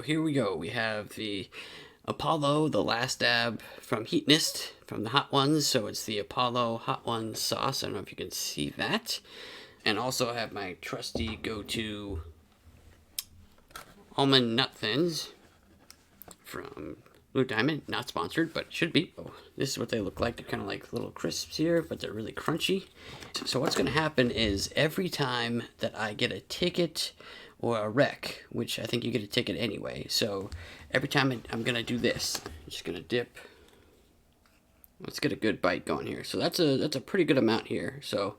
Here we go. We have the Apollo, the last dab from Heatonist, from the Hot Ones. So it's the Apollo Hot Ones sauce. I don't know if you can see that. And also I have my trusty go-to almond nut thins from Blue Diamond. Not sponsored, but should be. Oh, this is what they look like. They're kind of like little crisps here, but they're really crunchy. So what's going to happen is every time that I get a ticket or a wreck, which I think you get a ticket anyway, so every time I'm going to do this, I'm just going to dip. Let's get a good bite going here. So that's a pretty good amount here. So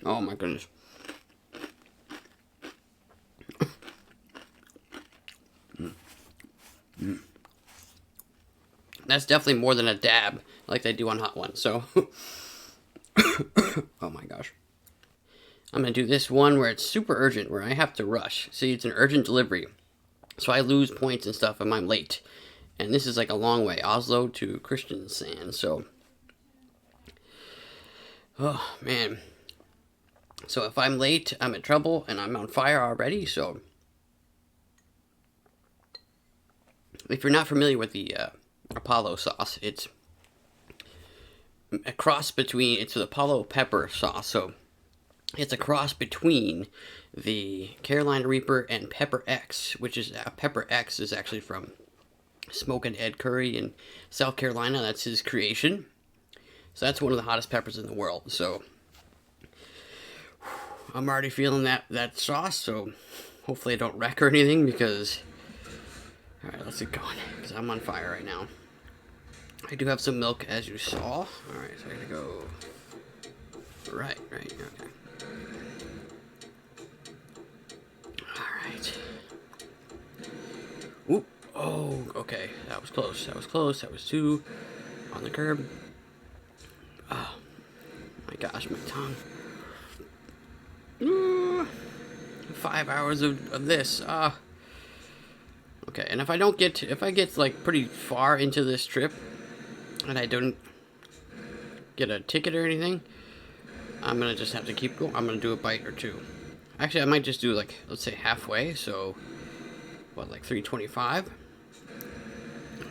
oh my goodness. That's definitely more than a dab like they do on Hot Ones. So oh my gosh. I'm going to do this one where it's super urgent, where I have to rush. See, it's an urgent delivery. So I lose points and stuff if I'm late. And this is like a long way. Oslo to Kristiansand. So, oh man. So if I'm late, I'm in trouble and I'm on fire already. So if you're not familiar with the Apollo sauce, it's a cross between, it's the Apollo pepper sauce. So it's a cross between the Carolina Reaper and Pepper X, which is Pepper X is actually from Smokin Currie in South Carolina. That's his creation. So that's one of the hottest peppers in the world. So I'm already feeling that sauce. So hopefully I don't wreck or anything, because all right, let's get going, because I'm on fire right now. I do have some milk, as you saw. All right, so I gotta go right, okay. Oop. Oh, okay. That was close. That was two on the curb. Oh, my gosh, my tongue. 5 hours of this. Okay, and if I get like pretty far into this trip and I don't get a ticket or anything, I'm gonna just have to keep going. I'm gonna do a bite or two. Actually, I might just do like, let's say halfway, so what, like 3:25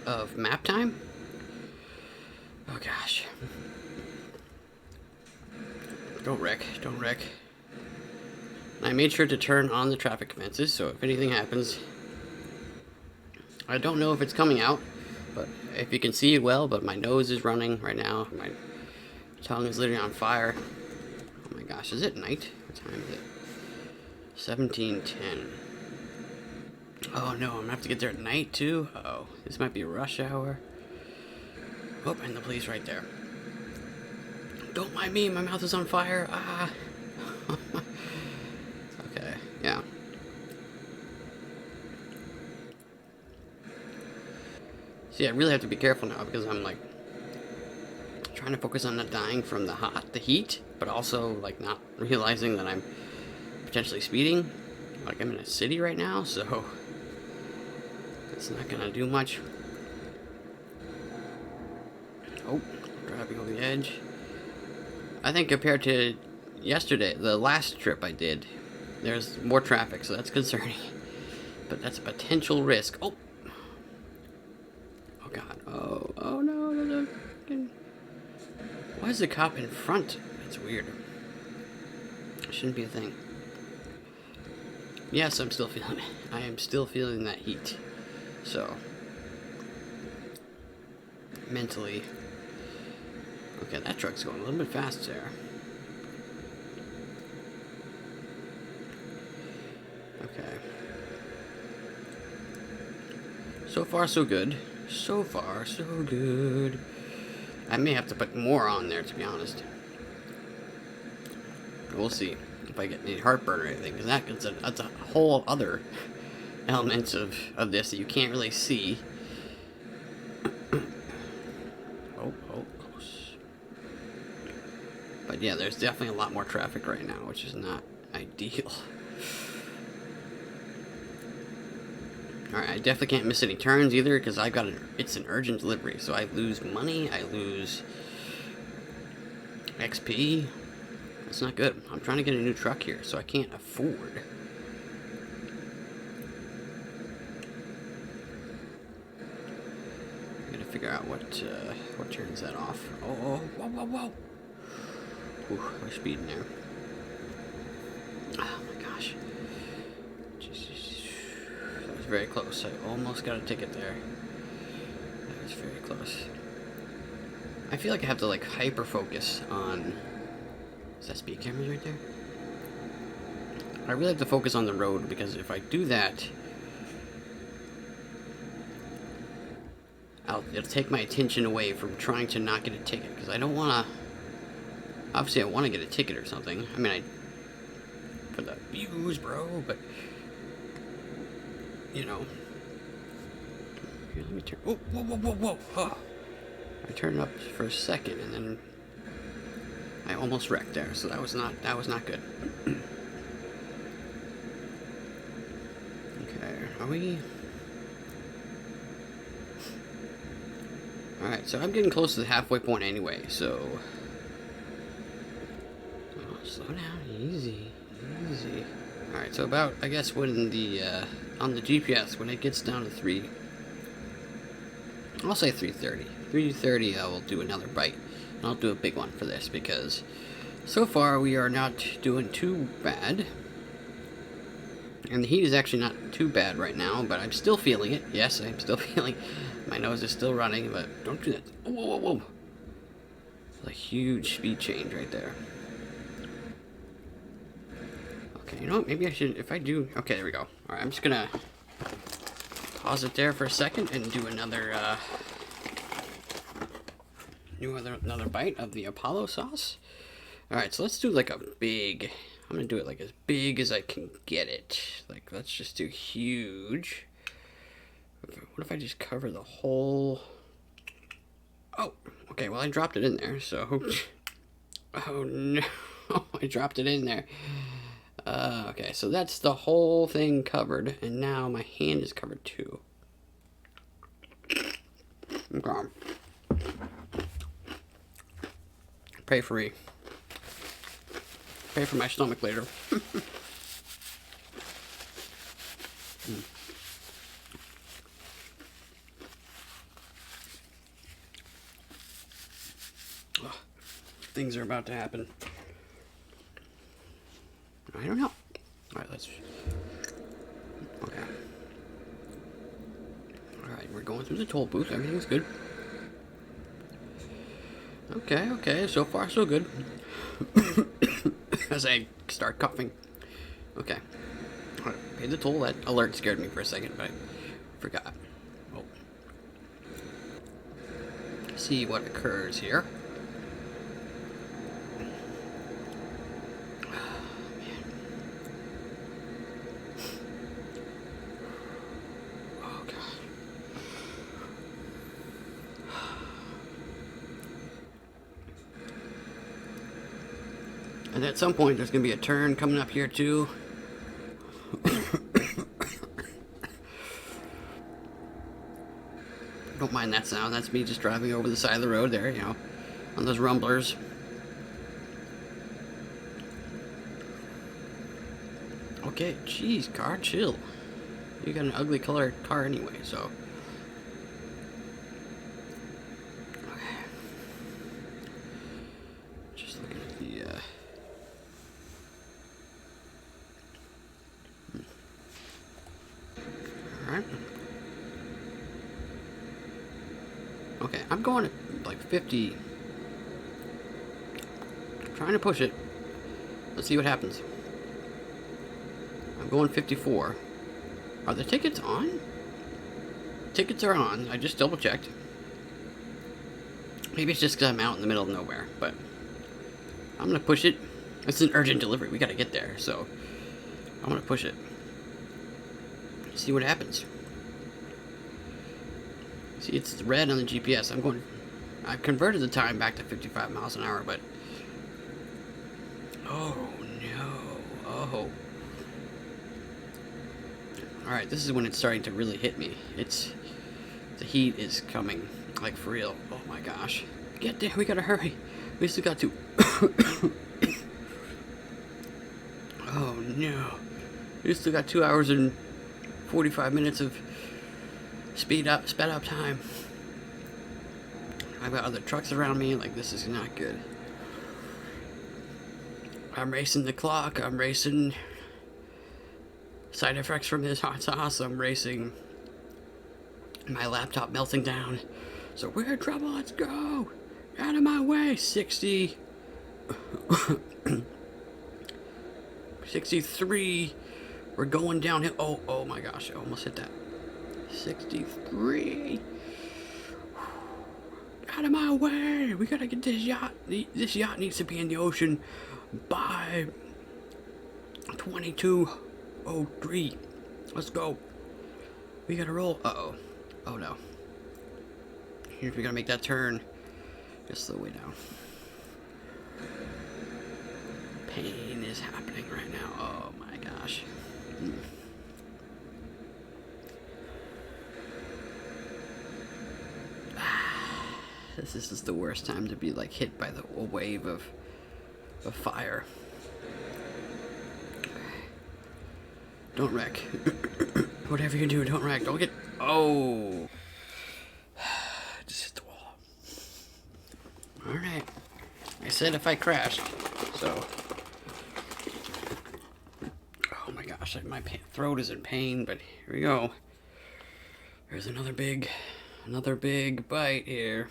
of map time? Oh gosh. Don't wreck. I made sure to turn on the traffic fences, so if anything happens, I don't know if it's coming out, but if you can see it well, but my nose is running right now. My tongue is literally on fire. Oh my gosh, is it night? What time is it? 17:10. Oh no, I'm gonna have to get there at night too. Uh-oh, this might be rush hour. Oh, and the police right there. Don't mind me, my mouth is on fire. Ah. Okay, yeah. See, I really have to be careful now, because I'm like trying to focus on not dying from the heat, but also like not realizing that I'm potentially speeding. Like I'm in a city right now, so it's not gonna do much. Oh, driving over the edge. I think compared to yesterday, the last trip I did, there's more traffic, so that's concerning. But that's a potential risk. Oh, oh god. Oh no. Why is the cop in front? That's weird. It shouldn't be a thing. Yes, I'm still feeling it. I am still feeling that heat. So, mentally. Okay, that truck's going a little bit fast there. Okay. So far, so good. So far, so good. I may have to put more on there, to be honest. We'll see if I get any heartburn or anything, because that's a whole other element of this that you can't really see. Oh, close. But yeah, there's definitely a lot more traffic right now, which is not ideal. Alright, I definitely can't miss any turns either, because it's an urgent delivery, so I lose money, I lose XP. It's not good. I'm trying to get a new truck here, so I can't afford. I gotta figure out what turns that off. Oh, whoa, whoa, whoa! Ooh, we're speeding there. Oh my gosh. That was very close. I almost got a ticket there. That was very close. I feel like I have to like hyper focus on. Is that speed cameras right there? I really have to focus on the road, because if I do that, it'll take my attention away from trying to not get a ticket, because I don't want to. Obviously, I want to get a ticket or something. I mean, for the views, bro, but you know. Here, let me turn. Oh, whoa, whoa, whoa, whoa! Oh. I turned it up for a second, and then I almost wrecked there. So that was not good. Okay, are we? All right, so I'm getting close to the halfway point anyway. So slow down, easy, easy. All right, so about, I guess, when the on the GPS, when it gets down to 3, I'll say 3:30. 3:30, I will do another bite. And I'll do a big one for this, because so far we are not doing too bad. And the heat is actually not too bad right now, but I'm still feeling it. Yes, I'm still feeling it. My nose is still running, but don't do that. Whoa, whoa, whoa. It's a huge speed change right there. Okay, you know what? Maybe I should, if I do. Okay, there we go. Alright, I'm just gonna pause it there for a second and do another, another bite of the Apollo sauce. Alright, so let's do like a big. I'm gonna do it like as big as I can get it. Like, let's just do huge. What if I just cover the whole? Oh, okay, well I dropped it in there, so. Oh no, I dropped it in there. Okay, so that's the whole thing covered, and now my hand is covered too. Okay. Pray for me. Pay for my stomach later. Oh, things are about to happen. I don't know. Alright, let's. Okay. Alright, we're going through the toll booth. Everything's good. Okay, okay. So far, so good. As I start coughing. Okay. Alright, paid the toll. That alert scared me for a second, but I forgot. Oh. See what occurs here. And at some point, there's going to be a turn coming up here, too. Don't mind that sound. That's me just driving over the side of the road there, you know, on those rumblers. Okay, jeez, car, chill. You got an ugly colored car anyway, so. Okay. Just looking at the, Alright. Okay, I'm going at like 50. I'm trying to push it. Let's see what happens. I'm going 54. Are the tickets on? Tickets are on. I just double checked. Maybe it's just because I'm out in the middle of nowhere, but I'm going to push it. It's an urgent delivery. We got to get there, so I'm going to push it. See what happens. See, it's red on the GPS. I've converted the time back to 55 miles an hour, but oh no. Oh. Alright, this is when it's starting to really hit me. The heat is coming, like, for real. Oh my gosh. Get there, we gotta hurry. We still got to. Oh no. We still got 2 hours and 45 minutes of sped up time. I've got other trucks around me, like this is not good. I'm racing the clock, I'm racing side effects from this hot sauce, I'm racing my laptop melting down. So we're in trouble, let's go! Out of my way, 60. 63. We're going downhill. Oh my gosh, I almost hit that. 63. Out of my way! We gotta get this yacht. This yacht needs to be in the ocean by 22:03. Let's go. We gotta roll. Uh-oh. Oh no. Here's we gotta make that turn. Just slow way down. Pain is happening right now. Oh my gosh. This is just the worst time to be like hit by a wave of fire. Don't wreck. Whatever you do, don't wreck. Don't get. Oh. Just hit the wall. Alright. I said if I crashed. So. Oh my gosh, my throat is in pain, but here we go. There's another big bite here.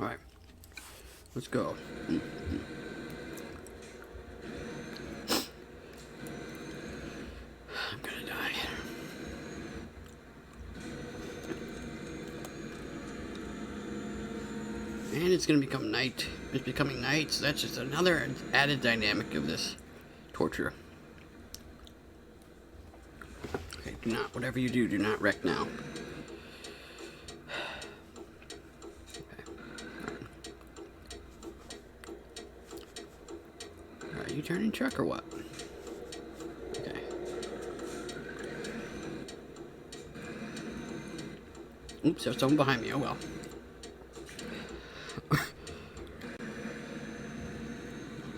Alright, let's go. I'm gonna die. And it's gonna become night. It's becoming night, so that's just another added dynamic of this torture. Okay, do not, whatever you do not wreck now. Are you turning truck or what? Okay. Oops, there's someone behind me. Oh well.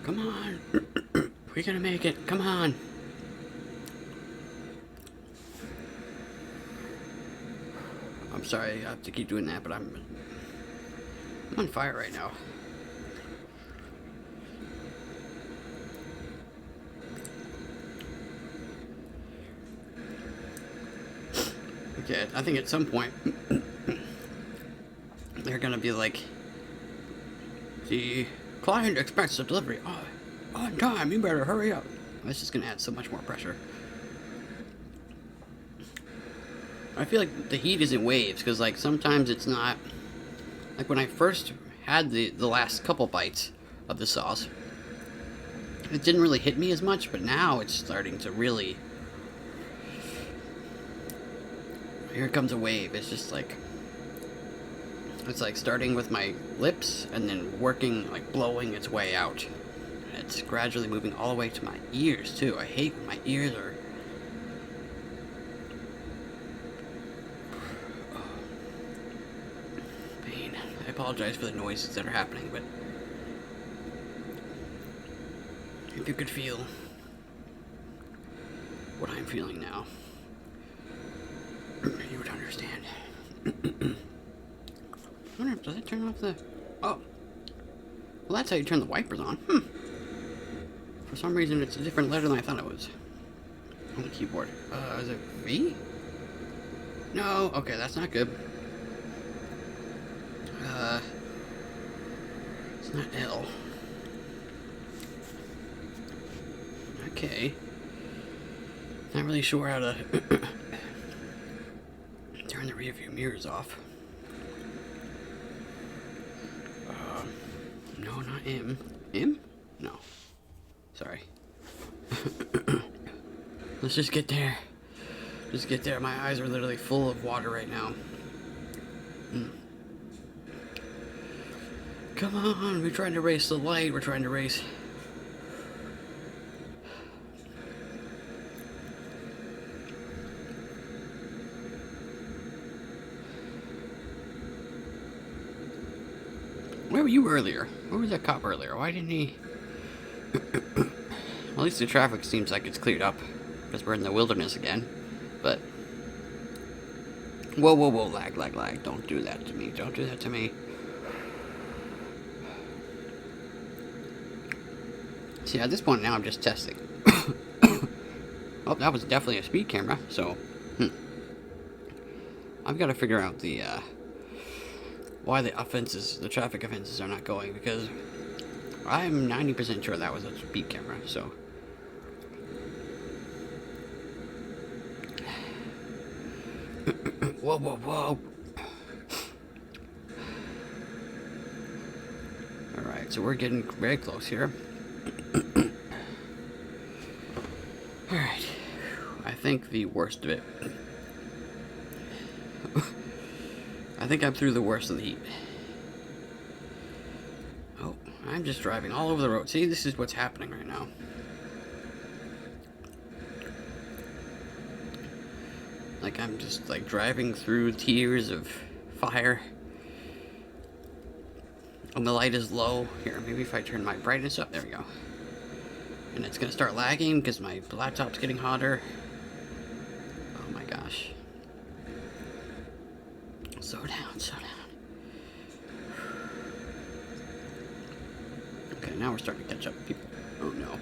Come on. We're gonna make it. Come on. I'm sorry I have to keep doing that, but I'm on fire right now. Okay, I think at some point they're gonna be like, the client expects the delivery on time, you better hurry up. That's just gonna add so much more pressure. I feel like the heat is in waves, because like sometimes it's not, like when I first had the last couple bites of the sauce, it didn't really hit me as much, but now it's starting to really. Here comes a wave. It's just like, it's like starting with my lips and then working, like blowing its way out. And it's gradually moving all the way to my ears too. I hate when my ears are. Oh. Pain. I apologize for the noises that are happening, but if you could feel what I'm feeling now, you would understand. I wonder, does it turn off the... Oh. Well, that's how you turn the wipers on. For some reason, it's a different letter than I thought it was. On the keyboard. Is it V? No. Okay, that's not good. It's not L. Okay. Not really sure how to... turn the rear view mirrors off. No, not M. M? No. Sorry. Let's just get there. Just get there. My eyes are literally full of water right now. Come on. We're trying to race the light. We're trying to race. you earlier? Where was that cop earlier? Why didn't he... At least the traffic seems like it's cleared up, because we're in the wilderness again. But... Whoa, whoa, whoa, lag, lag, lag. Don't do that to me. Don't do that to me. See, at this point now I'm just testing. Oh, that was definitely a speed camera, so... I've got to figure out the, why the traffic offenses are not going, because I'm 90% sure that was a speed camera, so... Whoa, whoa, whoa! Alright, so we're getting very close here. Alright, I think the worst of it. I think I'm through the worst of the heat. Oh, I'm just driving all over the road. See, this is what's happening right now. Like, I'm just, like, driving through tiers of fire. And the light is low. Here, maybe if I turn my brightness up. There we go. And it's gonna start lagging because my laptop's getting hotter. Oh my gosh. Slow down, slow down. Okay, now we're starting to catch up with people. Oh no.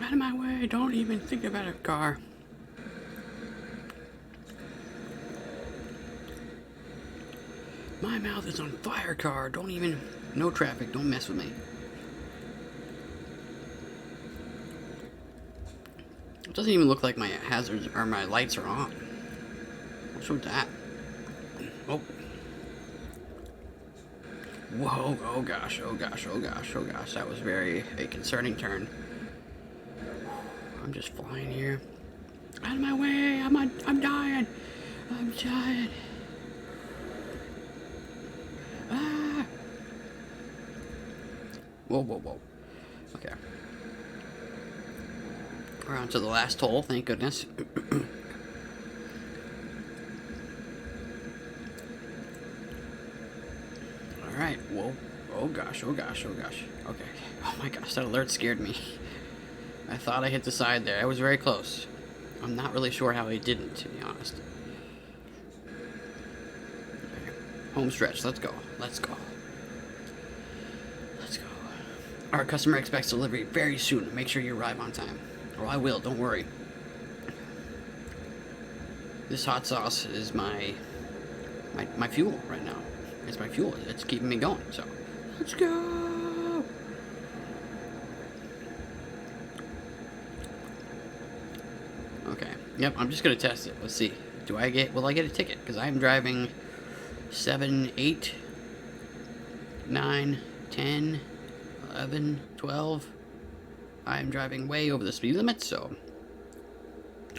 Out of my way, don't even think about a car. My mouth is on fire, car. Don't even... No traffic, don't mess with me. It doesn't even look like my hazards or my lights are on. What's with that? Oh. Whoa, oh gosh, oh gosh, oh gosh, oh gosh. That was a concerning turn. I'm just flying here. Out of my way, I'm dying. I'm dying. Ah. Whoa, whoa, whoa. Okay. We're on to the last hole, thank goodness. Alright, whoa. Oh gosh, oh gosh, oh gosh. Okay. Oh my gosh, that alert scared me. I thought I hit the side there. I was very close. I'm not really sure how I didn't, to be honest. Okay. Home stretch, let's go. Let's go. Let's go. Our customer expects delivery very soon. Make sure you arrive on time. Or I will, don't worry. This hot sauce is my fuel right now. It's my fuel. It's keeping me going, so let's go. Okay. Yep, I'm just gonna test it. Let's see. Will I get a ticket? Because I'm driving 7, 8, 9, 10, 11, 12. I'm driving way over the speed limit, so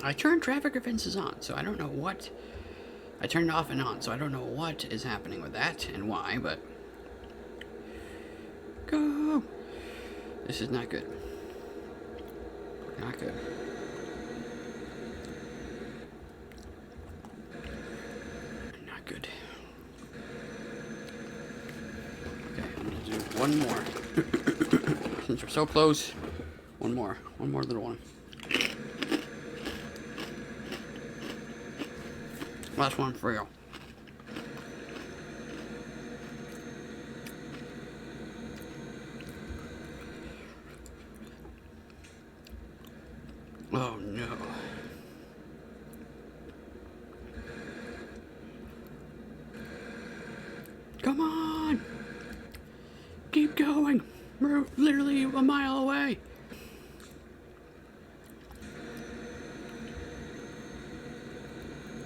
I turned traffic offenses on, so I don't know what. I turned it off and on, so I don't know what is happening with that and why, but go. This is not good. Not good. Not good. Okay, I'm gonna do one more. Since we're so close, one more little one. Last one for you. Oh no. Come on! Keep going! We're literally a mile away.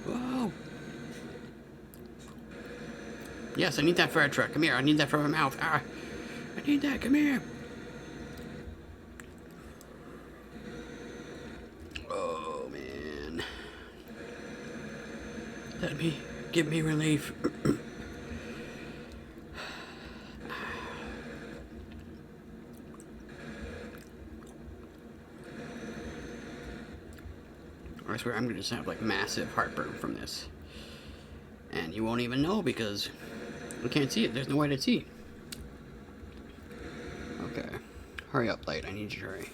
Whoa. Yes, I need that fire truck. Come here, I need that for my mouth. Ah, I need that, come here. Oh, man. Give me relief. swear I'm gonna just have like massive heartburn from this. And you won't even know because you can't see it. There's no way to see. Okay. Hurry up, light. I need you to hurry.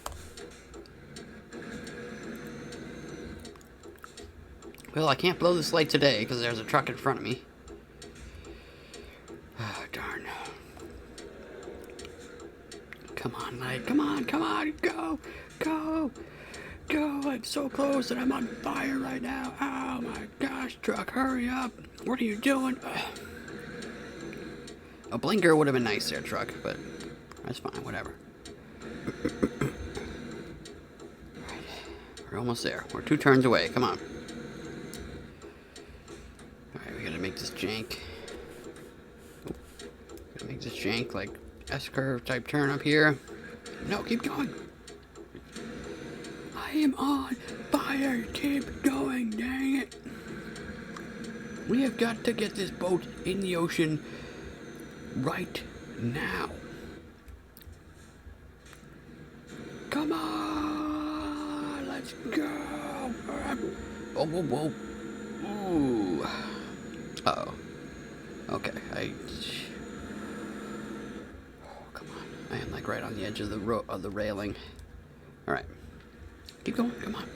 Well, I can't blow this light today because there's a truck in front of me. Oh, darn. Come on, light. Come on, come on. Go. Go. Go. I'm so close and I'm on fire right now. Oh my gosh, truck. Hurry up. What are you doing? Ugh. A blinker would have been nice there, truck, but that's fine. Whatever. We're almost there. We're 2 turns away. Come on. Alright, we gotta make this jank. Gotta make this jank like S-curve type turn up here. No, keep going. I am on fire. Keep going, dang it. We have got to get this boat in the ocean right now. Come on, let's go. Oh, whoa, whoa. Ooh. Uh-oh. Okay, oh, come on. I am like right on the edge of the railing. All right. Keep going. Come on.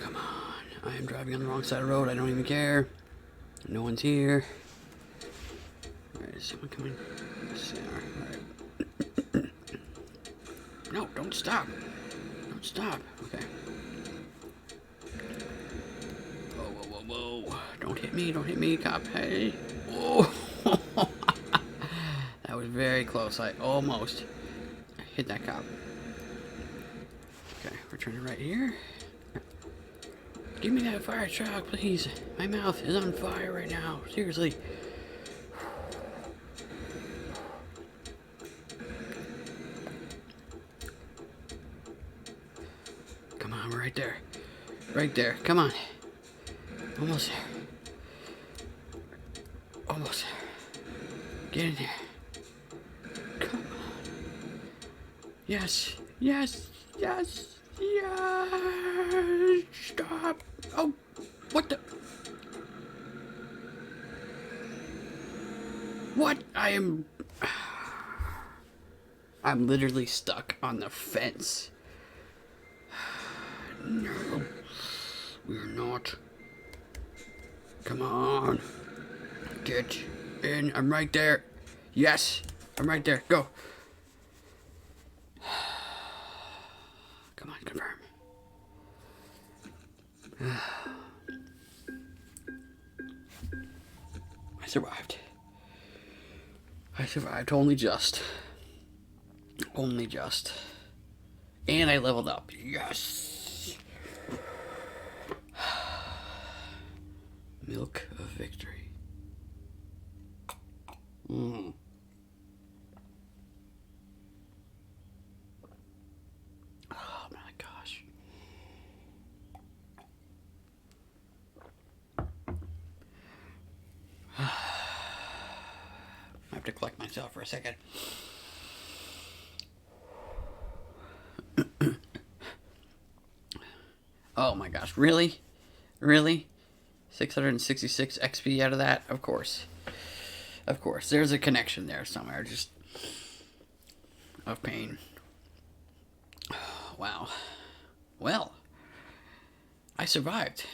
Come on. I am driving on the wrong side of the road. I don't even care. No one's here. All right, is someone coming? Yes, they are. All right. No, don't stop. Don't stop. Okay. Whoa, whoa, whoa, whoa. Don't hit me. Don't hit me, cop. Hey. Oh. That was very close. I almost hit that cop. Okay, we're turning right here. Give me that fire truck, please. My mouth is on fire right now. Seriously. Come on, we're right there. Right there. Come on. Almost there. Almost there. Get in there. Come on. Yes. Yes. Yes. Yes. Stop. Oh, what the? What? I'm literally stuck on the fence. No, we're not. Come on. Get in. I'm right there. Yes, I'm right there. Go. Come on, confirm. I survived. I survived only just. Only just. And I leveled up. Yes! Milk of victory. Mm. Oh my gosh. I have to collect myself for a second. Oh my gosh, really? Really? 666 XP out of that? Of course. Of course. There's a connection there somewhere, just of pain. Wow. Well, I survived.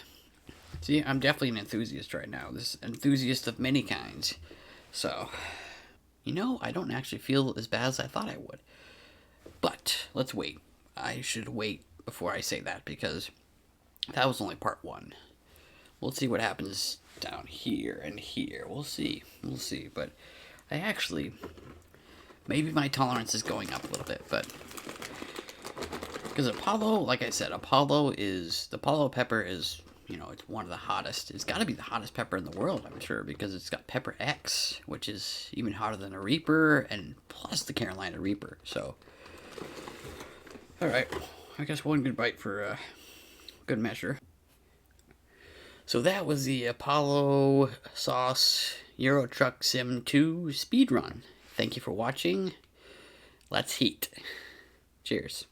See, I'm definitely an enthusiast right now. This enthusiast of many kinds. So, you know, I don't actually feel as bad as I thought I would. But, let's wait. I should wait before I say that, because that was only part 1. We'll see what happens down here and here. We'll see. We'll see. But I actually... maybe my tolerance is going up a little bit, but... because Apollo, like I said, Apollo is... the Apollo pepper is, you know, it's one of the hottest. It's got to be the hottest pepper in the world, I'm sure, because it's got Pepper X, which is even hotter than a Reaper, and plus the Carolina Reaper, so... alright, I guess one good bite for good measure. So that was the Apollo Sauce Euro Truck Sim 2 speedrun. Thank you for watching. Let's heat. Cheers.